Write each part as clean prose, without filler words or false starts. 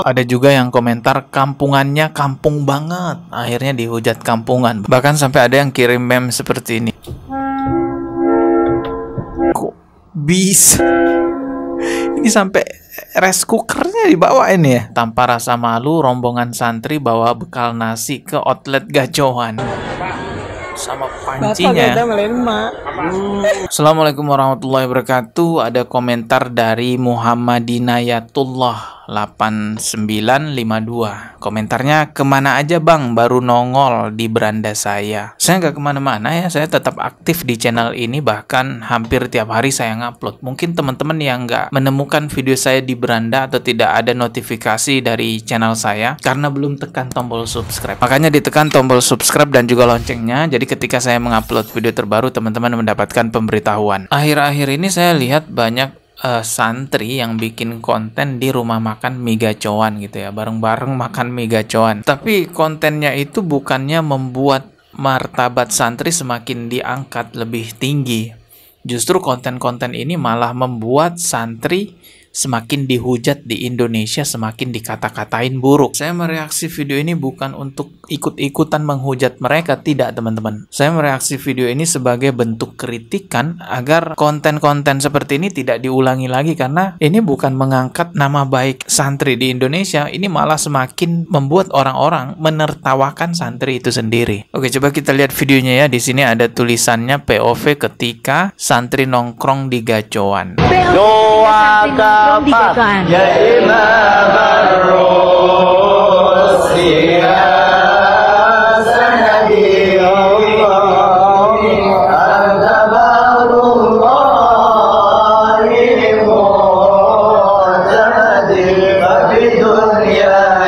Ada juga yang komentar kampungannya kampung banget, akhirnya dihujat kampungan. Bahkan sampai ada yang kirim meme seperti ini. Kok bisa? Ini sampai rice cookernya dibawa ini ya. Tanpa rasa malu, rombongan santri bawa bekal nasi ke outlet gacoan sama pancinya. Assalamualaikum warahmatullahi wabarakatuh. Ada komentar dari Muhammadinayatullah 8952. Komentarnya, kemana aja bang, baru nongol di beranda saya. Saya nggak kemana-mana ya, saya tetap aktif di channel ini, bahkan hampir tiap hari saya ngupload. Mungkin teman-teman yang nggak menemukan video saya di beranda atau tidak ada notifikasi dari channel saya karena belum tekan tombol subscribe. Makanya ditekan tombol subscribe dan juga loncengnya, jadi ketika saya mengupload video terbaru teman-teman mendapatkan pemberitahuan. Akhir-akhir ini saya lihat banyak santri yang bikin konten di rumah makan mie gacoan gitu ya, bareng-bareng makan mie gacoan. Tapi kontennya itu bukannya membuat martabat santri semakin diangkat lebih tinggi. Justru konten-konten ini malah membuat santri semakin dihujat di Indonesia, semakin dikata-katain buruk. Saya mereaksi video ini bukan untuk ikut-ikutan menghujat mereka, tidak teman-teman. Saya mereaksi video ini sebagai bentuk kritikan agar konten-konten seperti ini tidak diulangi lagi, karena ini bukan mengangkat nama baik santri di Indonesia, ini malah semakin membuat orang-orang menertawakan santri itu sendiri. Oke, coba kita lihat videonya ya. Di sini ada tulisannya POV ketika santri nongkrong di gacoan. Doa kapan ya Imam Ar-Rusia sanadi Allah Al-Tabarullah Mu'tamadi Abi dunya ya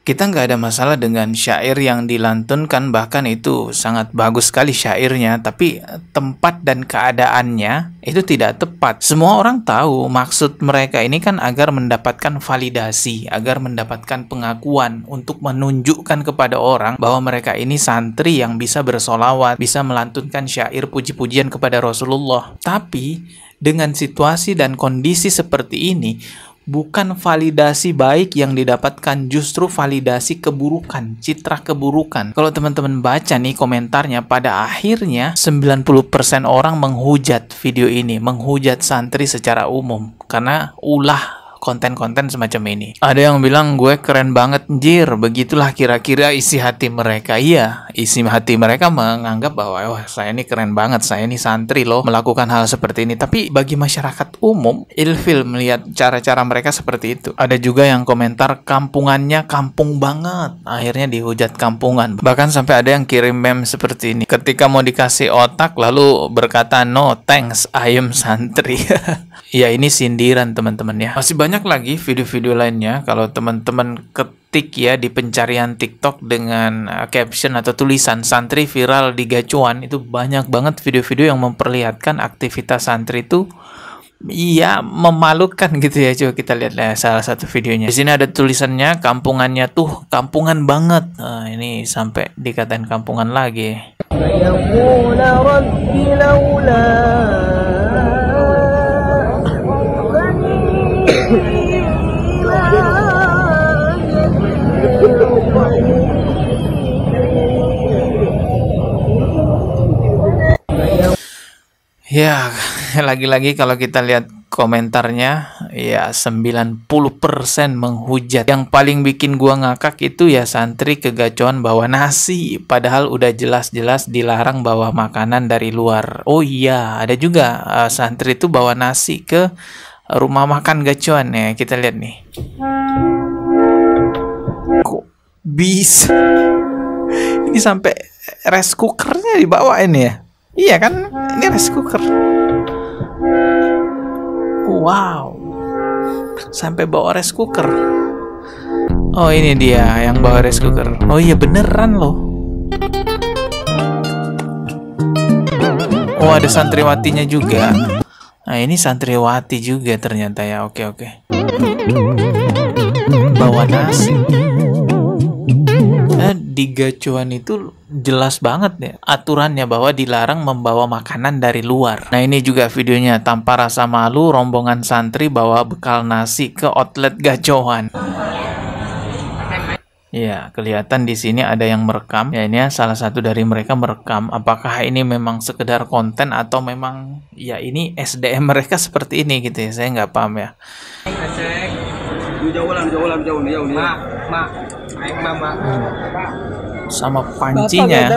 Kita nggak ada masalah dengan syair yang dilantunkan, bahkan itu sangat bagus sekali syairnya, tapi tempat dan keadaannya itu tidak tepat. Semua orang tahu maksud mereka ini kan agar mendapatkan validasi, agar mendapatkan pengakuan untuk menunjukkan kepada orang bahwa mereka ini santri yang bisa bersolawat, bisa melantunkan syair puji-pujian kepada Rasulullah. Tapi dengan situasi dan kondisi seperti ini, bukan validasi baik yang didapatkan, justru validasi keburukan, citra keburukan. Kalau teman-teman baca nih komentarnya, pada akhirnya 90% orang menghujat video ini, menghujat santri secara umum karena ulah konten-konten semacam ini. Ada yang bilang gue keren banget anjir, begitulah kira-kira isi hati mereka. Iya, isi hati mereka menganggap bahwa wah, saya ini keren banget, saya ini santri loh melakukan hal seperti ini. Tapi bagi masyarakat umum ilfil melihat cara-cara mereka seperti itu. Ada juga yang komentar kampungannya kampung banget, akhirnya dihujat kampungan. Bahkan sampai ada yang kirim meme seperti ini, ketika mau dikasih otak lalu berkata no thanks, I am santri. Ya, ini sindiran teman-teman ya. Masih banyak lagi video-video lainnya. Kalau teman-teman ketik ya di pencarian TikTok dengan caption atau tulisan santri viral di gacuan, itu banyak banget video-video yang memperlihatkan aktivitas santri itu iya memalukan gitu ya. Coba kita lihat salah satu videonya. Di sini ada tulisannya kampungannya tuh kampungan banget. Nah, ini sampai dikatain kampungan lagi. Ya, lagi-lagi kalau kita lihat komentarnya, ya 90% menghujat. Yang paling bikin gua ngakak itu ya santri kegacoan bawa nasi, padahal udah jelas-jelas dilarang bawa makanan dari luar. Oh iya, ada juga santri itu bawa nasi ke rumah makan gacoan ya. Kita lihat nih. Kok bisa? Ini sampai rice cookernya dibawa ini ya. Iya kan? Ini rice cooker. Wow. Sampai bawa rice cooker. Oh, ini dia yang bawa rice cooker. Oh iya beneran loh. Oh, ada santriwatinya juga. Nah, ini santriwati juga ternyata ya. Oke. Bawa nasi. Di gacuan itu jelas banget ya aturannya bahwa dilarang membawa makanan dari luar. Nah, ini juga videonya. Tanpa rasa malu, rombongan santri bawa bekal nasi ke outlet gacuan. Ya, kelihatan di sini ada yang merekam. Ya, ini salah satu dari mereka merekam. Apakah ini memang sekedar konten atau memang ya ini SDM mereka seperti ini gitu ya? Saya nggak paham ya. Sama pancinya.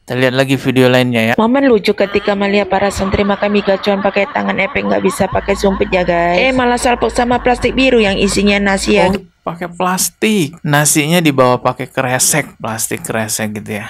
Kita lihat lagi video lainnya ya. Momen lucu ketika melihat para santri makan mie gacuan pakai tangan epek, nggak bisa pakai sumpit ya guys. Malah salpok sama plastik biru yang isinya nasi ya. Oh, pakai plastik. Nasinya dibawa pakai kresek, plastik kresek gitu ya.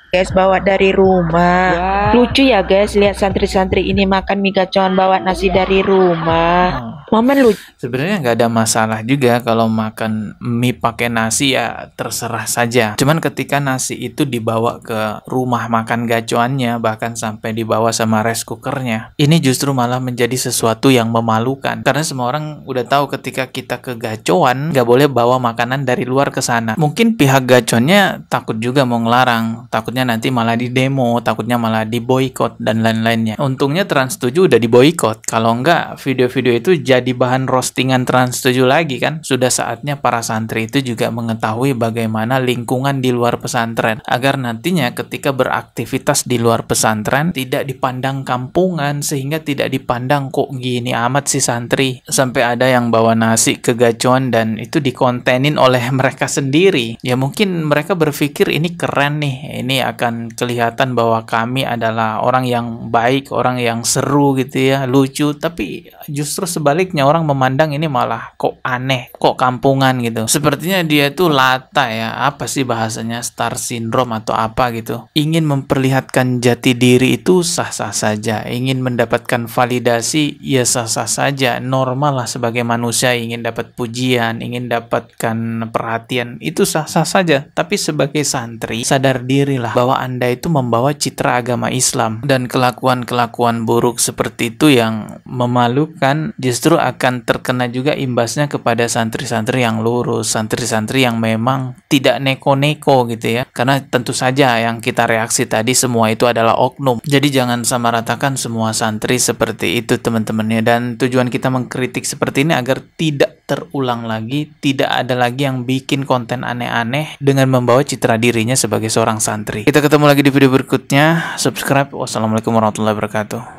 Guys, bawa dari rumah. Lucu ya guys, lihat santri-santri ini makan mie gacuan bawa nasi dari rumah. Momen lucu. Sebenarnya nggak ada masalah juga kalau makan mie pakai nasi, ya terserah saja. Cuman ketika nasi itu dibawa ke rumah makan gacuannya, bahkan sampai dibawa sama rice cookernya, ini justru malah menjadi sesuatu yang memalukan. Karena semua orang udah tahu ketika kita ke gacuan nggak boleh bawa makanan dari luar ke sana. Mungkin pihak gacuannya takut juga mau ngelarang, takutnya nanti malah di demo, takutnya malah diboikot dan lain-lainnya. Untungnya Trans7 udah diboikot. Kalau enggak, video-video itu jadi bahan roastingan Trans7 lagi kan. Sudah saatnya para santri itu juga mengetahui bagaimana lingkungan di luar pesantren, agar nantinya ketika beraktivitas di luar pesantren tidak dipandang kampungan, sehingga tidak dipandang kok gini amat si santri, sampai ada yang bawa nasi ke gacuan dan itu dikontenin oleh mereka sendiri. Ya mungkin mereka berpikir ini keren nih, ini akan kelihatan bahwa kami adalah orang yang baik, orang yang seru gitu ya, lucu. Tapi justru sebaliknya, orang memandang ini malah kok aneh, kok kampungan gitu. Sepertinya dia tuh lata ya, apa sih bahasanya, star syndrome atau apa gitu. Ingin memperlihatkan jati diri itu sah-sah saja, ingin mendapatkan validasi ya sah-sah saja, normal lah sebagai manusia, ingin dapat pujian, ingin dapatkan perhatian, itu sah-sah saja. Tapi sebagai santri, sadar dirilah bahwa Anda itu membawa citra agama Islam, dan kelakuan-kelakuan buruk seperti itu yang memalukan justru akan terkena juga imbasnya kepada santri-santri yang lurus, santri-santri yang memang tidak neko-neko gitu ya. Karena tentu saja yang kita reaksi tadi semua itu adalah oknum. Jadi jangan samaratakan semua santri seperti itu teman-temannya. Dan tujuan kita mengkritik seperti ini agar tidak terulang lagi, tidak ada lagi yang bikin konten aneh-aneh dengan membawa citra dirinya sebagai seorang santri. Kita ketemu lagi di video berikutnya. Subscribe. Wassalamualaikum warahmatullahi wabarakatuh.